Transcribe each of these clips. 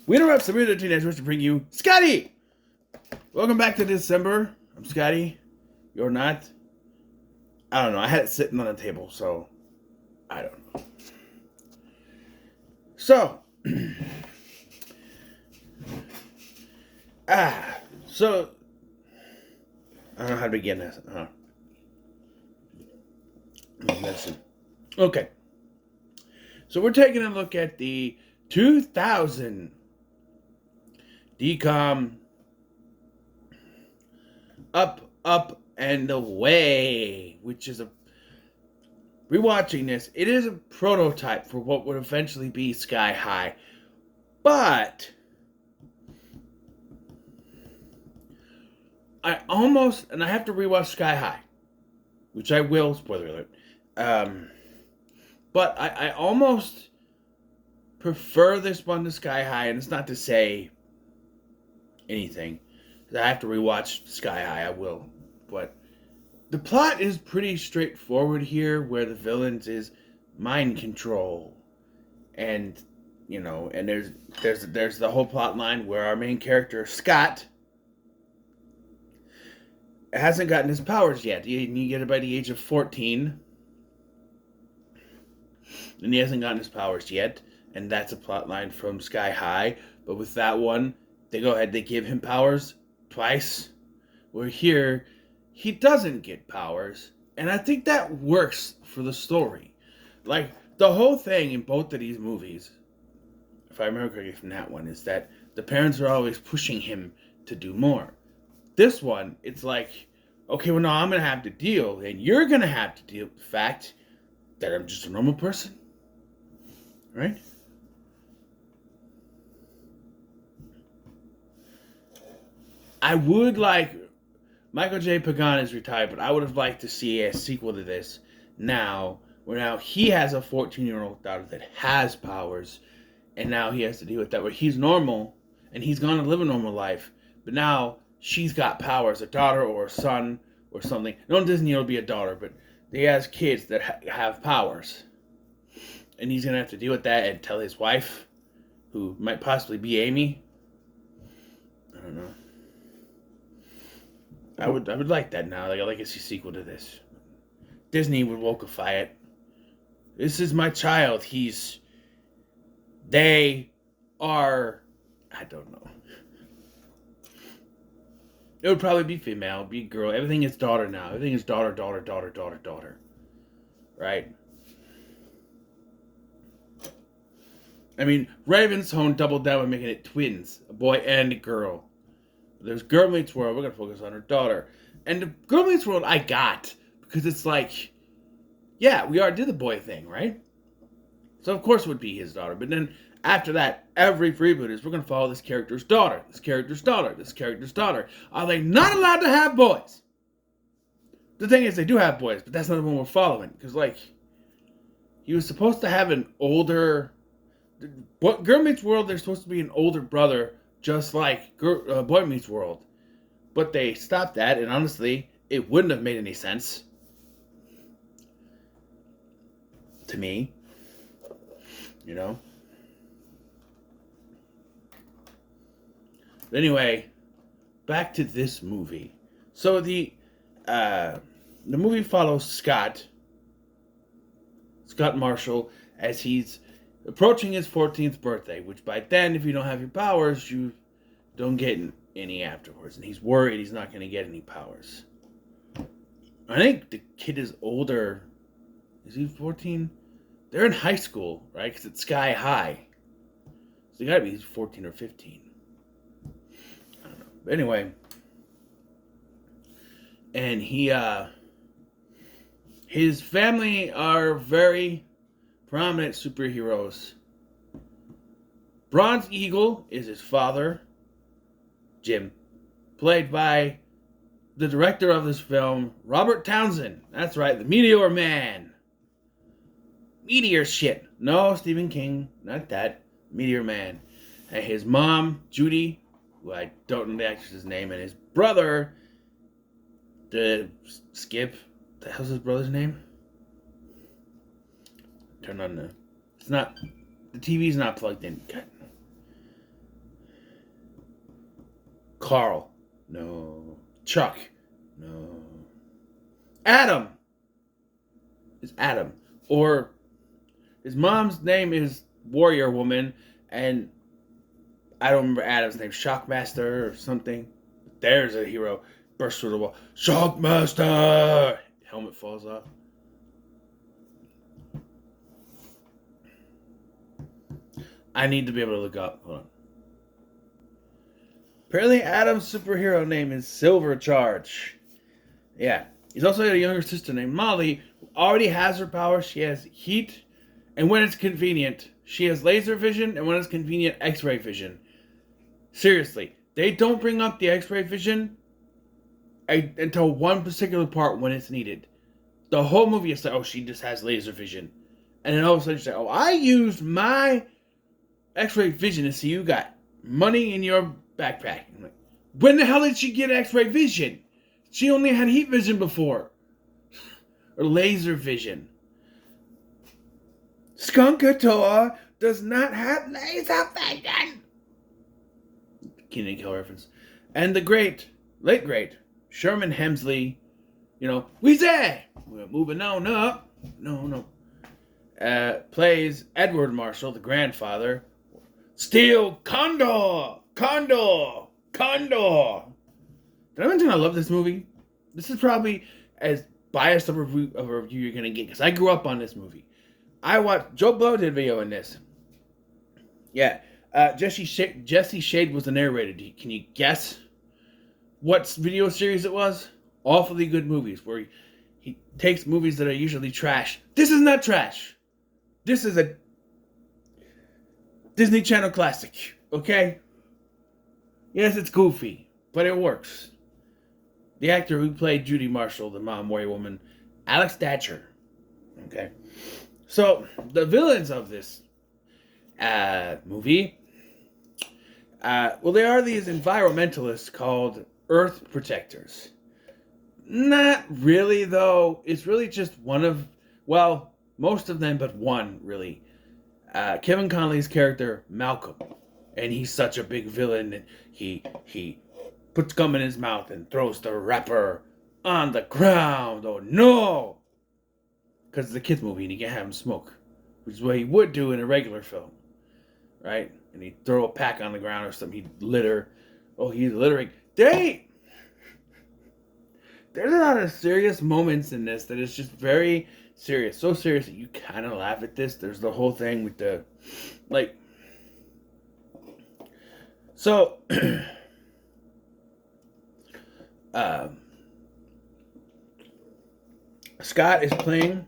We interrupt Sabrina the Teenage Witch to bring you Scotty! Welcome back to Dis-Cember. I'm Scotty. You're not. I don't know. I had it sitting on the table, so I don't know. So, so I don't know how to begin this. Medicine. Okay. So we're taking a look at the 2000 DCOM Up, and Away, which is rewatching this, it is a prototype for what would eventually be Sky High. But I have to rewatch Sky High, which I will, spoiler alert. But I almost prefer this one to Sky High, and it's not to say anything. I have to rewatch Sky High, I will. But the plot is pretty straightforward here, where the villains is mind control. And, you know, and there's the whole plot line where our main character, Scott, hasn't gotten his powers yet. You get it by the age of 14. And he hasn't gotten his powers yet. And that's a plot line from Sky High. But with that one, they go ahead, they give him powers twice. Where here, he doesn't get powers. And I think that works for the story. Like, the whole thing in both of these movies, if I remember correctly from that one, is that the parents are always pushing him to do more. This one, it's like, okay, well, no, I'm going to have to deal, and you're going to have to deal with the fact that I'm just a normal person. Right? I would like... Michael J. Pagan is retired, but I would have liked to see a sequel to this now, where now he has a 14-year-old daughter that has powers, and now he has to deal with that, where he's normal, and he's going to live a normal life, but now she's got powers, a daughter or a son or something. No, in Disney it'll be a daughter, but he has kids that have powers, and he's going to have to deal with that and tell his wife, who might possibly be Amy. I don't know. I would like that now. Like, I'd like to see a sequel to this. Disney would wokeify it. This is my child. They are, I don't know. It would probably be female, be girl. Everything is daughter now. Everything is daughter. Right? I mean, Raven's doubled down by making it twins. A boy and a girl. There's Girl Meets World. We're going to focus on her daughter. And the Girl Meets World I got. Because it's like, yeah, we already did the boy thing, right? So of course it would be his daughter. But then after that, every reboot is we're going to follow this character's daughter. This character's daughter. This character's daughter. Are they not allowed to have boys? The thing is, they do have boys. But that's not the one we're following. Because, like, he was supposed to have an older... Girl Meets World, there's supposed to be an older brother... just like Boy Meets World. But they stopped that, and honestly, it wouldn't have made any sense. To me. You know? But anyway, back to this movie. So the movie follows Scott Marshall, as he's approaching his 14th birthday, which by then, if you don't have your powers, you don't get any afterwards. And he's worried he's not going to get any powers. I think the kid is older. Is he 14? They're in high school, right? Because it's Sky High. So they got to be 14 or 15. I don't know. But anyway. And his family are very prominent superheroes. Bronze Eagle is his father, Jim, played by the director of this film, Robert Townsend. That's right, the Meteor Man. Meteor shit. No, Stephen King, not that. Meteor Man. And his mom, Judy, who I don't know the actress's name, and his brother, Skip. The hell's his brother's name? Turn on the... It's not... The TV's not plugged in. God. Carl. No. Chuck. No. Adam is Adam. Or his mom's name is Warrior Woman, and I don't remember Adam's name, Shockmaster or something. There's a hero. Bursts through the wall. Shockmaster! Helmet falls off. I need to be able to look up. Hold on. Apparently Adam's superhero name is Silvercharge. Yeah. He's also got a younger sister named Molly, who already has her power. She has heat, and when it's convenient, she has laser vision, and when it's convenient, X-ray vision. Seriously, they don't bring up the X-ray vision until one particular part when it's needed. The whole movie is like, oh, she just has laser vision. And then all of a sudden she's like, oh, I used my X-ray vision to see you got money in your backpack. I'm like, when the hell did she get X-ray vision? She only had heat vision before. Or laser vision. Skunkator does not have laser vision. Keenan Kill reference. And the late great, Sherman Hemsley, Weezy! We're moving on up. No. Plays Edward Marshall, the grandfather. Steel Condor! Did I mention I love this movie? This is probably as biased of a review you're going to get, because I grew up on this movie. I watched, Joe Blow did a video on this. Yeah, Jesse Shade was the narrator. Can you guess what video series it was? Awfully Good Movies, where he takes movies that are usually trash. This is not trash. This is a Disney Channel classic, okay? Yes, it's goofy, but it works. The actor who played Judy Marshall, the mom warrior woman, Alex Thatcher. Okay. So, the villains of this movie, they are these environmentalists called Earth Protectors. Not really, though. It's really just most of them, but one, really. Kevin Conley's character, Malcolm. And he's such a big villain, and he puts gum in his mouth and throws the wrapper on the ground. Oh, no! Because it's a kid's movie, and you can't have him smoke. Which is what he would do in a regular film. Right? And he'd throw a pack on the ground or something. He'd litter. Oh, he's littering. There's a lot of serious moments in this that is just very serious. So serious that you kind of laugh at this. There's the whole thing with the, so, Scott is playing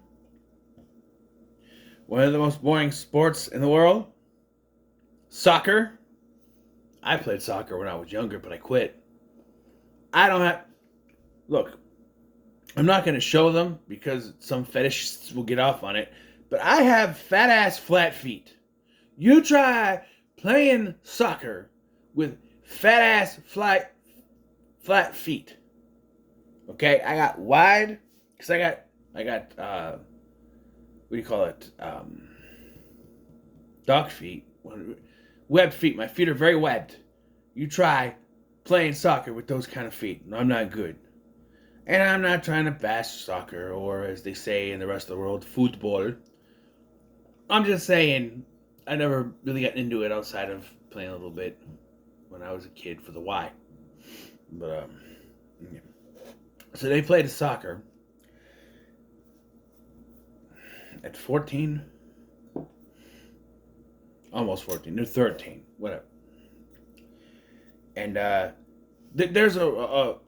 one of the most boring sports in the world. Soccer. I played soccer when I was younger, but I quit. Look, I'm not going to show them because some fetishists will get off on it, but I have fat-ass flat feet. You try playing soccer with fat-ass flat feet. Okay? I got wide, because I got, what do you call it? Dog feet. Webbed feet. My feet are very webbed. You try playing soccer with those kind of feet. I'm not good. And I'm not trying to bash soccer, or as they say in the rest of the world, football. I'm just saying, I never really got into it outside of playing a little bit when I was a kid for the Y. But, yeah. So they played soccer at 14. Almost 14. They're 13. Whatever. And there's a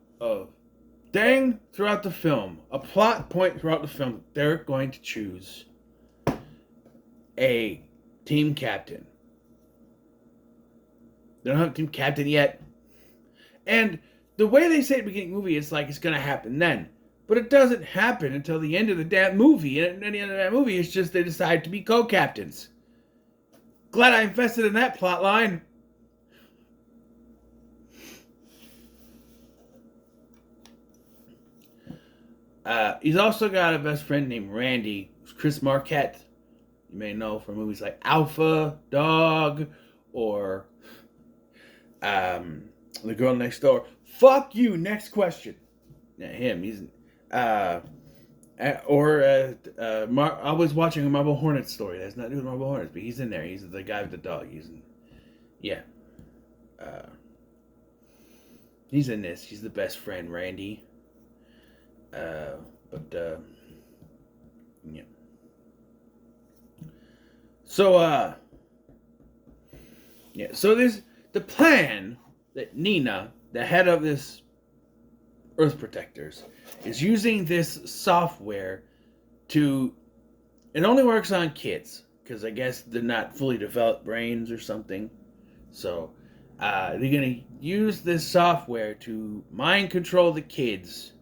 thing throughout the film, a plot point throughout the film, they're going to choose a team captain. They don't have a team captain yet. And the way they say at the beginning of the movie, it's like it's going to happen then. But it doesn't happen until the end of the damn movie. And at the end of that movie, it's just they decide to be co-captains. Glad I invested in that plot line. He's also got a best friend named Randy, who's Chris Marquette. You may know from movies like Alpha Dog or The girl next door. Fuck you. Next question. Yeah, him. He's I was watching a Marble Hornets story. That's not doing Marble Hornets, but he's in there. He's the guy with the dog. Yeah. Uh, he's in this. He's the best friend, Randy. But yeah. So yeah. So there's the plan that Nina, the head of this Earth Protectors, is using this software to. It only works on kids because I guess they're not fully developed brains or something. So they're gonna use this software to mind control the kids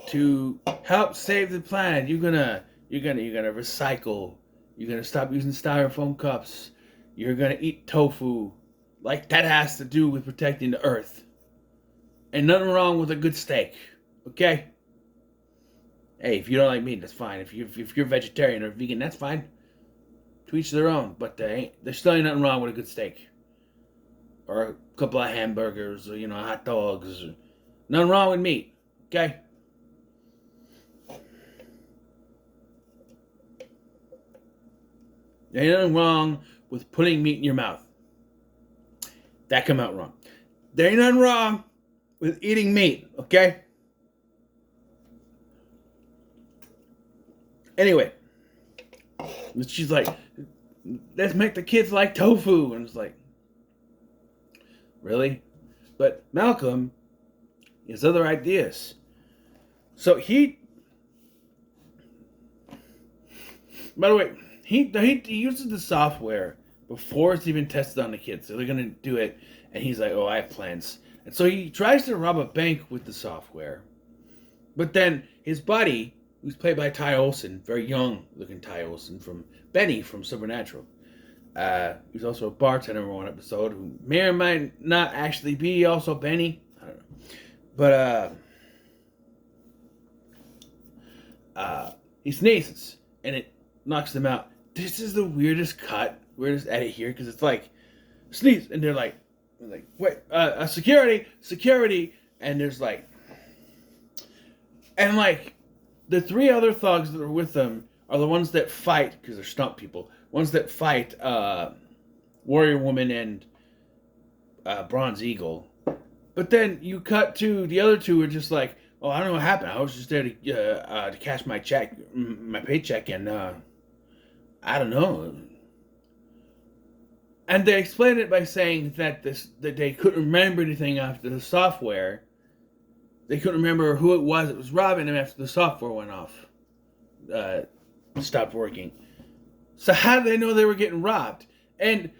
to help save the planet. You're gonna recycle. You're gonna stop using styrofoam cups. You're gonna eat tofu. Like that has to do with protecting the Earth. And nothing wrong with a good steak, okay? Hey, if you don't like meat, that's fine. If you're vegetarian or vegan, that's fine. To each their own. But there's still ain't nothing wrong with a good steak, or a couple of hamburgers, or hot dogs. Nothing wrong with meat, okay? There ain't nothing wrong with putting meat in your mouth. That come out wrong. There ain't nothing wrong with eating meat, okay? Anyway, she's like, let's make the kids like tofu. And it's like, really? But Malcolm has other ideas. So by the way, he uses the software before it's even tested on the kids. So they're going to do it. And he's like, oh, I have plans. And so he tries to rob a bank with the software. But then his buddy, who's played by Ty Olsson, very young looking Ty Olsson, from Benny from Supernatural. He's also a bartender in one episode who may or might not actually be also Benny. I don't know. But he sneezes and it knocks them out. This is the weirdest edit here, because it's like, sneeze, and they're like, wait, security, and there's like, and like, the three other thugs that are with them are the ones that fight, because they're stunt people, ones that fight Warrior Woman and Bronze Eagle. But then you cut to the other two are just like, oh, I don't know what happened. I was just there to cash my paycheck, and I don't know. And they explained it by saying that they couldn't remember anything after the software. They couldn't remember who it was robbing them after the software went off. Stopped working. So how did they know they were getting robbed? And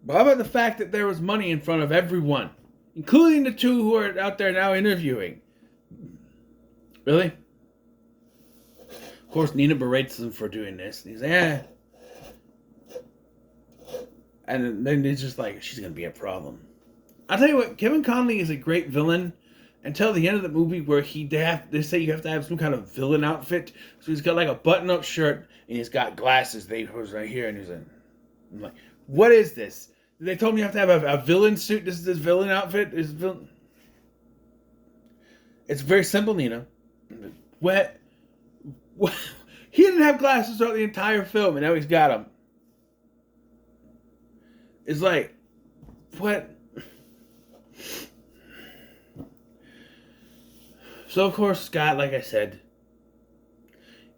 how about the fact that there was money in front of everyone, including the two who are out there now interviewing? Really? Of course, Nina berates them for doing this. And he's like, And then it's just like, she's going to be a problem. I'll tell you what, Kevin Conley is a great villain until the end of the movie, where they say you have to have some kind of villain outfit. So he's got like a button-up shirt, and he's got glasses. They was right here, and I'm like, what is this? They told me you have to have a villain suit. This is this villain outfit. It's very simple, Nina. What? He didn't have glasses throughout the entire film, and now he's got them. It's like, what? So, of course, Scott, like I said,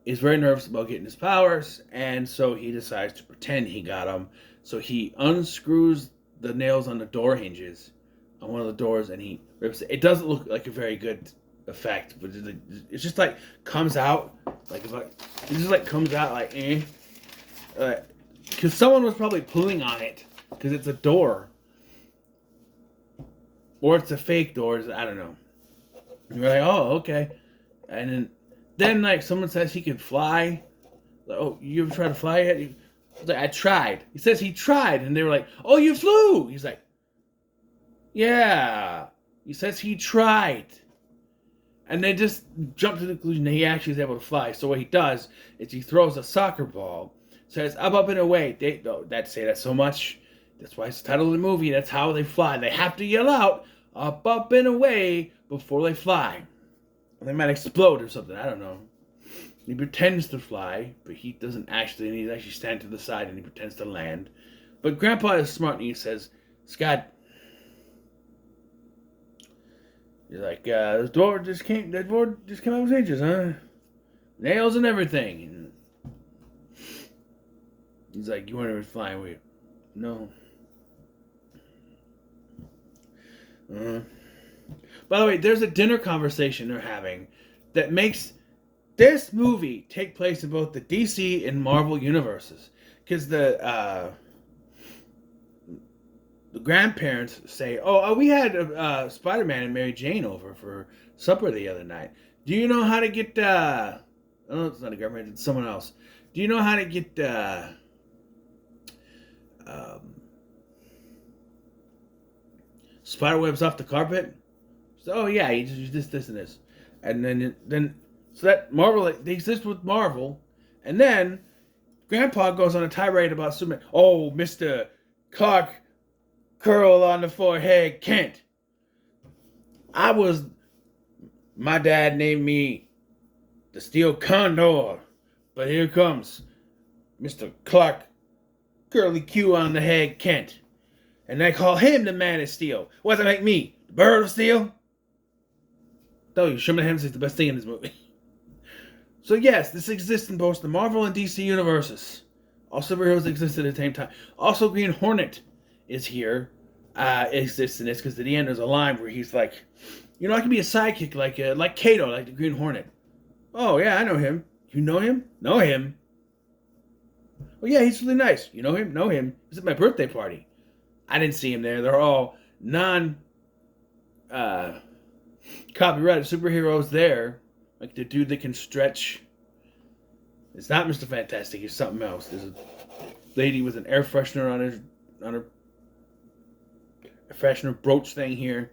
is very nervous about getting his powers, and so he decides to pretend he got them. So he unscrews the nails on the door hinges on one of the doors, and he rips it. It doesn't look like a very good effect, but it's just like comes out like it just like comes out like because someone was probably pulling on it, because it's a door, or it's a fake door. I don't know. And you're like, oh, okay. And then like someone says he can fly. Like, oh, you ever tried to fly yet? He's like, I tried. He says he tried, and they were like, oh, you flew. He's like, yeah. He says he tried. And they just jump to the conclusion that he actually is able to fly. So what he does is he throws a soccer ball, says, up and away. That say that so much. That's why it's the title of the movie. That's how they fly. They have to yell out, up, up, and away before they fly. Or they might explode or something. I don't know. He pretends to fly, but he doesn't actually. And he actually stands to the side and he pretends to land. But Grandpa is smart and he says, Scott, he's like, the door just came out with hinges, huh? Nails and everything. And he's like, you weren't even flying, were you? No. By the way, there's a dinner conversation they're having that makes this movie take place in both the DC and Marvel universes. Because the grandparents say, we had Spider-Man and Mary Jane over for supper the other night. Do you know how to get, oh, it's not a grandparent, it's someone else. Do you know how to get, spider webs off the carpet? So, oh yeah, you just use this, and this. And then, so that Marvel, they exist with Marvel. And then, Grandpa goes on a tirade about Superman. Oh, Mr. Clark Curl on the forehead, Kent. My dad named me the Steel Condor. But here comes Mr. Clark Curly Q on the head, Kent. And they call him the Man of Steel. What does that make me? The Bird of Steel? Tell you, Sherman Hemsley's the best thing in this movie. So yes, this exists in both the Marvel and DC universes. All superheroes exist at the same time. Also, Green Hornet is here. Exists in this because at the end there's a line where he's like, I can be a sidekick like Kato, like the Green Hornet. Oh yeah, I know him. You know him? Know him? Oh yeah, he's really nice. You know him? Know him. He's at my birthday party. I didn't see him there. They're all copyrighted superheroes there. Like the dude that can stretch. It's not Mr. Fantastic. It's something else. There's a lady with an air freshener on her air freshener brooch thing here.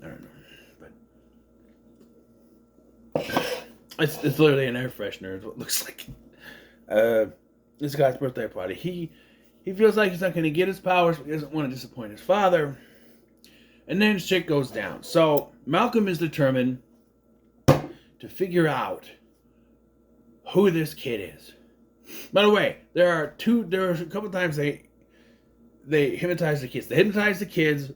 I don't know, but it's literally an air freshener. Is what it looks like. This guy's birthday party. He feels like he's not going to get his powers, but he doesn't want to disappoint his father. And then shit goes down. So Malcolm is determined to figure out who this kid is. By the way, there are a couple times they hypnotize the kids. They hypnotize the kids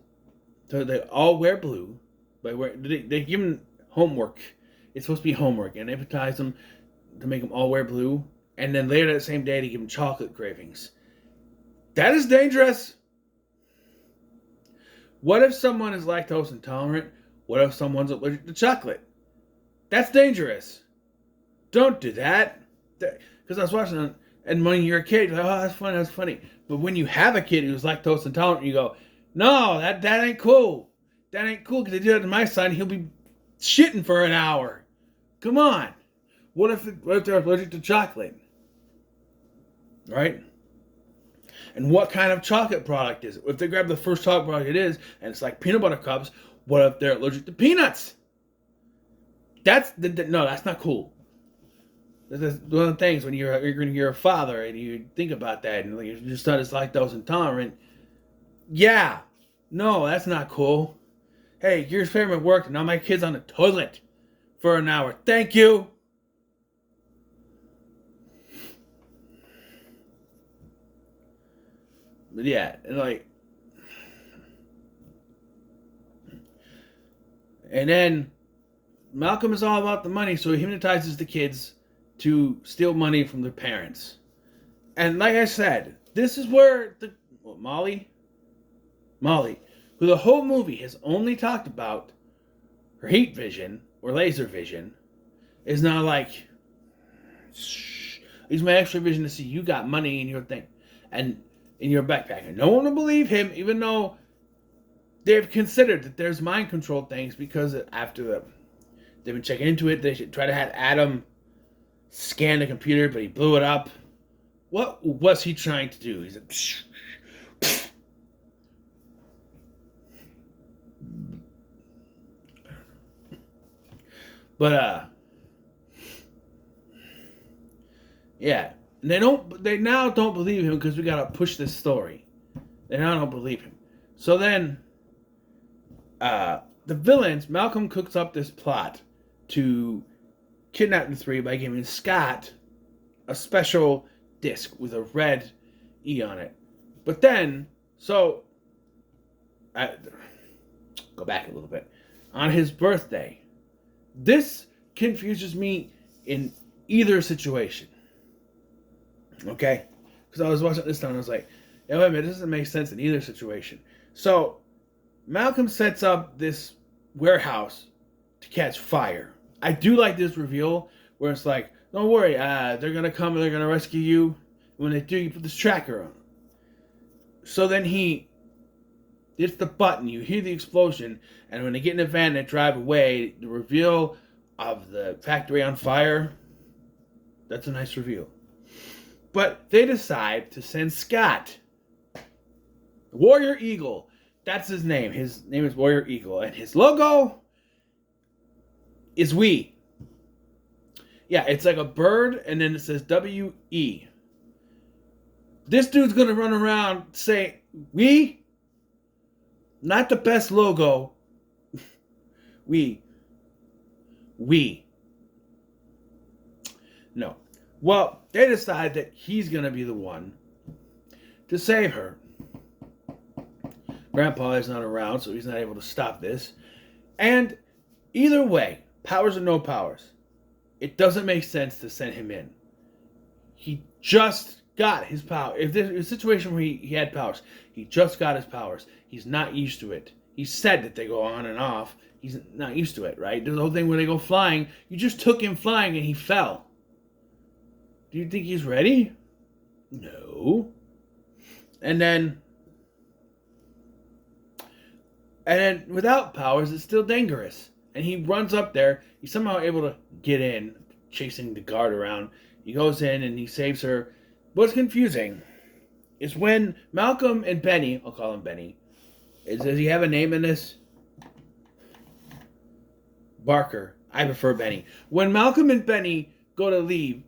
so they all wear blue. They give them homework. It's supposed to be homework, and they hypnotize them to make them all wear blue. And then later that same day, they give them chocolate cravings. That is dangerous. What if someone is lactose intolerant? What if someone's allergic to chocolate? That's dangerous. Don't do that. Because I was watching it, and when you're a kid, you're like, oh, that's funny. But when you have a kid who's lactose intolerant, you go, no, that ain't cool. That ain't cool, because they do that to my son, he'll be shitting for an hour. Come on. What if they're allergic to chocolate? Right? And what kind of chocolate product is it? If they grab the first chocolate product it is, and it's like peanut butter cups, what if they're allergic to peanuts? That's not cool. That's one of the things when you're a father and you think about that and your son is lactose intolerant. Yeah, no, that's not cool. Hey, your experiment worked, and now my kid's on the toilet for an hour. Thank you. But yeah, and then Malcolm is all about the money, so he hypnotizes the kids to steal money from their parents. And like I said, this is where Molly, who the whole movie has only talked about her heat vision or laser vision, is now like, shh, use my extra vision to see you got money in your thing and in your backpack. And no one will believe him, even though they've considered that there's mind control things, because after they've been checking into it, they should try to have Adam scan the computer, but he blew it up. What was he trying to do? He's like, psh, psh. But yeah, they now don't believe him because we gotta push this story. And I don't believe him. So then, the villains, Malcolm cooks up this plot to kidnap the three by giving Scott a special disc with a red E on it. But then, so, go back a little bit. On his birthday, this confuses me in either situation. Okay? Because I was watching this time and I was like, yeah, wait a minute, this doesn't make sense in either situation. So, Malcolm sets up this warehouse to catch fire. I do like this reveal where it's like, don't worry, they're going to come and they're going to rescue you. When they do, you put this tracker on. So then he hits the button, you hear the explosion, and when they get in the van and drive away, the reveal of the factory on fire, that's a nice reveal. But they decide to send Scott, Warrior Eagle. That's his name. His name is Warrior Eagle. And his logo is We. Yeah, it's like a bird, and then it says W-E. This dude's going to run around saying, We? Not the best logo. We. No. Well, they decide that he's going to be the one to save her. Grandpa is not around, so he's not able to stop this. And either way, powers or no powers, it doesn't make sense to send him in. He just got his power. If there's a situation where he had powers, he just got his powers. He's not used to it. He said that they go on and off. He's not used to it, right? There's the whole thing where they go flying. You just took him flying and he fell. Do you think he's ready? No. And then without powers, it's still dangerous. And he runs up there. He's somehow able to get in, chasing the guard around. He goes in and he saves her. What's confusing is when Malcolm and Benny, I'll call him Benny. Does he have a name in this? Barker. I prefer Benny. When Malcolm and Benny go to leave,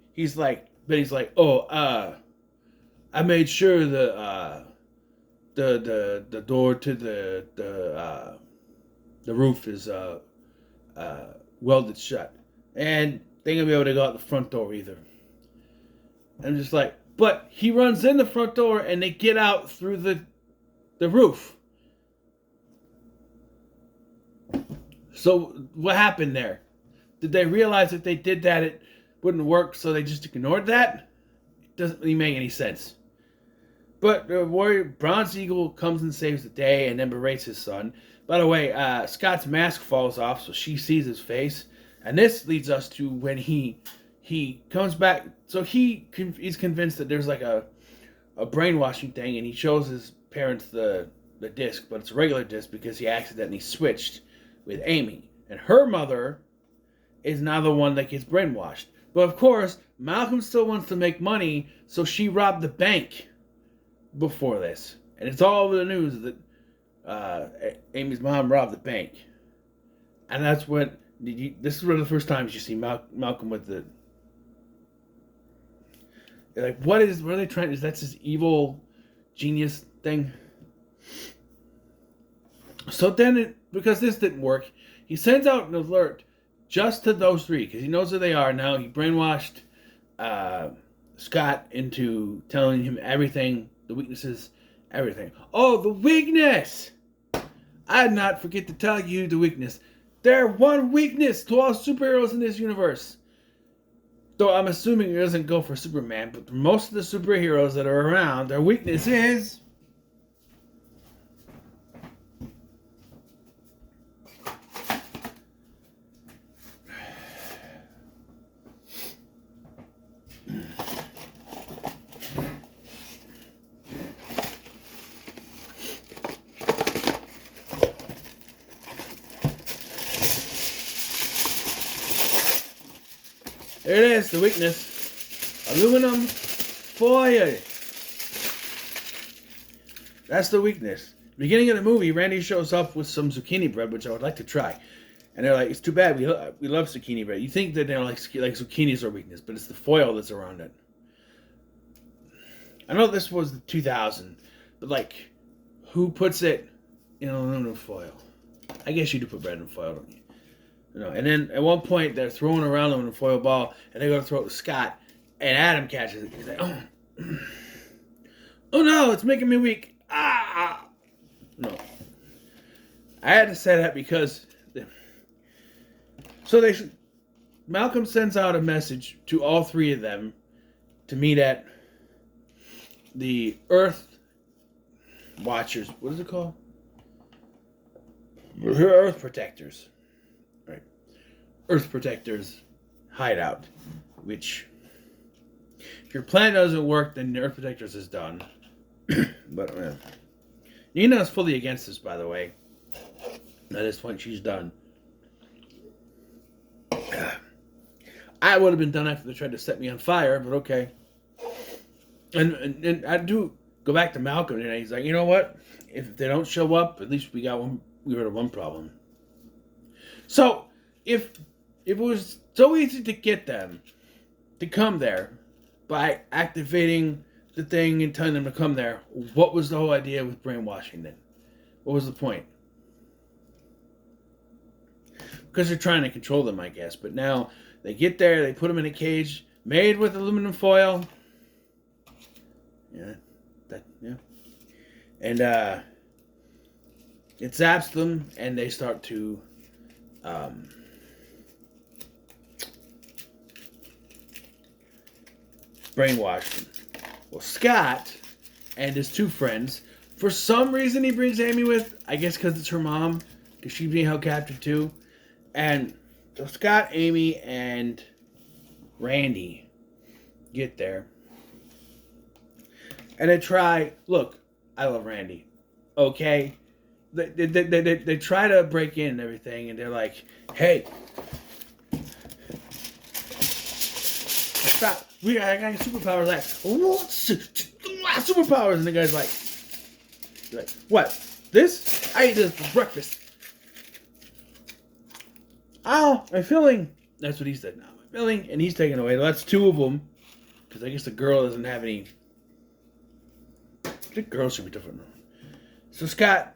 Benny's like, I made sure the door to the roof is welded shut, and they ain't gonna be able to go out the front door either. I'm just like, but he runs in the front door and they get out through the roof. So what happened there? Did they realize that they did that it wouldn't work, so they just ignored that? It doesn't really make any sense. But the Warrior Bronze Eagle comes and saves the day and then berates his son. By the way, Scott's mask falls off, so she sees his face. And this leads us to when he comes back. So he's convinced that there's like a brainwashing thing, and he shows his parents the disc, but it's a regular disc because he accidentally switched with Amy. And her mother is now the one that gets brainwashed. But of course, Malcolm still wants to make money, so she robbed the bank before this. And it's all over the news that Amy's mom robbed the bank. And that's when, this is one of the first times you see Malcolm with the, like, what are they trying, is that this evil genius thing? So then, because this didn't work, he sends out an alert just to those three, because he knows who they are now. He brainwashed Scott into telling him everything, the weaknesses, everything. Oh, the weakness! I'd not forget to tell you the weakness. There's one weakness to all superheroes in this universe. Though I'm assuming it doesn't go for Superman, but for most of the superheroes that are around, their weakness is... There it is, the weakness. Aluminum foil. That's the weakness. Beginning of the movie, Randy shows up with some zucchini bread, which I would like to try. And they're like, it's too bad, we love zucchini bread. You think that they're like zucchinis are weakness, but it's the foil that's around it. I know this was the 2000, but like, who puts it in aluminum foil? I guess you do put bread in foil, don't you? No. And then at one point they're throwing around them in a foil ball, and they go to throw it to Scott, and Adam catches it. He's like, oh no, it's making me weak. Ah, no. I had to say that because Malcolm sends out a message to all three of them to meet at the Earth Watchers. What is it called? Earth Protectors. Right. Earth Protectors hideout. Which, if your plan doesn't work, then the Earth Protectors is done. But Nina is fully against this, by the way. At this point, she's done. I would have been done after they tried to set me on fire, but okay. And I do go back to Malcolm, and he's like, you know what? If they don't show up, at least we rid of one problem. So, if it was so easy to get them to come there by activating the thing and telling them to come there, what was the whole idea with brainwashing then? What was the point? Because they're trying to control them, I guess. But now they get there, they put them in a cage made with aluminum foil. Yeah. And it zaps them, and they start to brainwash them. Well, Scott and his two friends, for some reason he brings Amy with, I guess because it's her mom, because she's being held captive too. And so Scott, Amy, and Randy get there. And they try, look, I love Randy. Okay? They try to break in and everything, and they're like, hey, stop. I got superpowers. Like, what? Superpowers. And the guy's like, what? This? I ate this for breakfast. Oh, my filling. That's what he said. Now my filling, and he's taken away. Well, that's two of them, because I guess the girl doesn't have any. The girl should be different. So Scott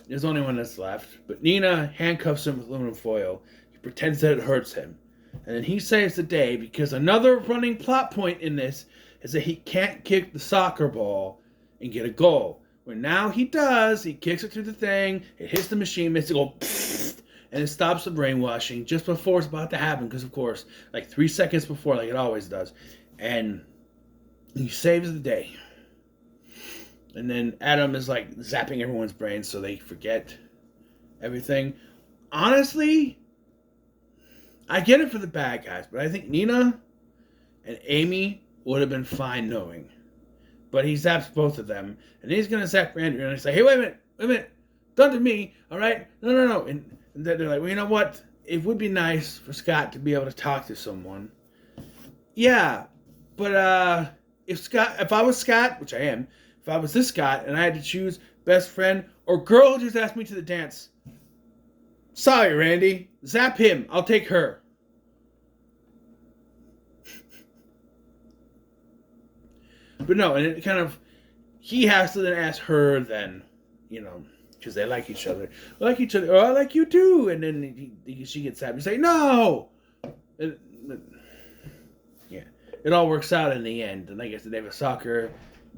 is the only one that's left, but Nina handcuffs him with aluminum foil. He pretends that it hurts him, and then he saves the day because another running plot point in this is that he can't kick the soccer ball and get a goal. When now he does, he kicks it through the thing, it hits the machine, makes it go, and it stops the brainwashing just before it's about to happen, because of course, like 3 seconds before, like it always does, and he saves the day. And then Adam is like zapping everyone's brains so they forget everything. Honestly, I get it for the bad guys, but I think Nina and Amy would have been fine knowing. But he zaps both of them, and he's gonna zap Randy, and he's like, hey, wait a minute, done to me, all right? No. And they're like, well, you know what? It would be nice for Scott to be able to talk to someone. Yeah, but if I was Scott, which I am, if I was this Scott and I had to choose best friend or girl who just asked me to the dance, sorry, Randy, zap him. I'll take her. But no, and it kind of, he has to then ask her then, because they like each other. I like each other. Oh, I like you too. And then she gets zapped. He's like, no. Yeah, it all works out in the end. And I guess they have a soccer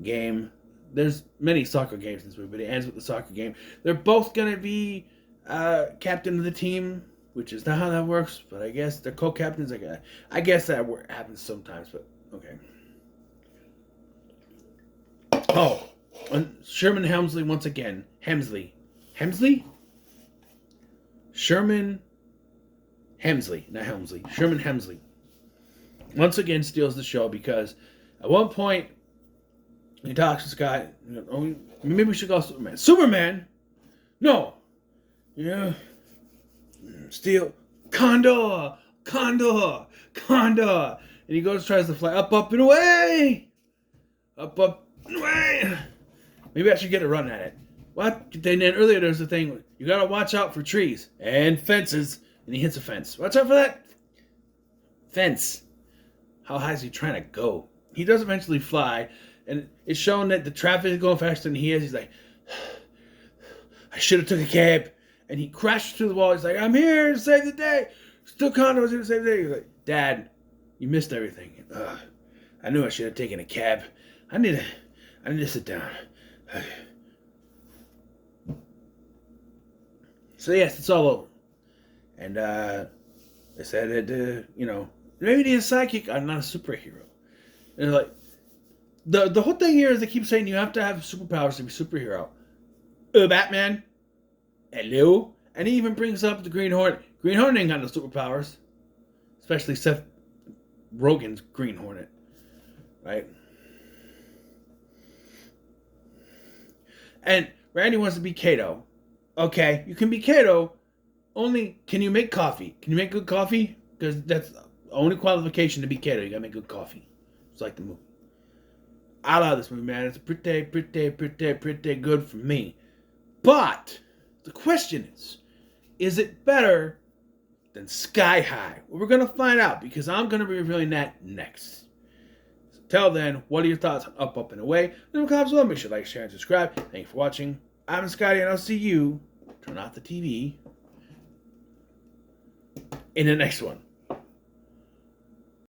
game. There's many soccer games in this movie, but it ends with the soccer game. They're both going to be captain of the team, which is not how that works, but I guess they're co-captains. I guess that happens sometimes, but okay. Oh, Sherman Hemsley once again. Hemsley? Sherman Hemsley, not Helmsley. Sherman Hemsley. Once again steals the show because at one point, he talks to Scott. Maybe we should go Superman. Superman? No. Yeah. Steal. Condor. And he tries to fly up, and away. Up, and away. Maybe I should get a run at it. What? Then earlier there's the thing. You gotta watch out for trees and fences. And he hits a fence. Watch out for that. Fence. How high is he trying to go? He does eventually fly. And it's shown that the traffic is going faster than he is. He's like, I should have took a cab. And he crashed through the wall. He's like, I'm here to save the day. Still condos here to save the day. He's like, Dad, you missed everything. I knew I should have taken a cab. I need to sit down. So yes, it's all over. And they said that maybe need a sidekick. I'm not a superhero. And like the whole thing here is they keep saying you have to have superpowers to be a superhero. Batman. Hello. And he even brings up the Green Hornet. Green Hornet ain't got no superpowers. Especially Seth Rogen's Green Hornet. Right? And Randy wants to be Kato. Okay, you can be Kato. Only, can you make coffee? Can you make good coffee? Because that's the only qualification to be Kato. You gotta make good coffee. It's like the movie. I love this movie, man. It's pretty good for me. But the question is it better than Sky High? Well, we're gonna find out because I'm gonna be revealing that next. So till then, what are your thoughts on Up, and Away? Leave a comment below. Make sure to like, share, and subscribe. Thank you for watching. I'm Scotty, and I'll see you. Turn off the TV in the next one.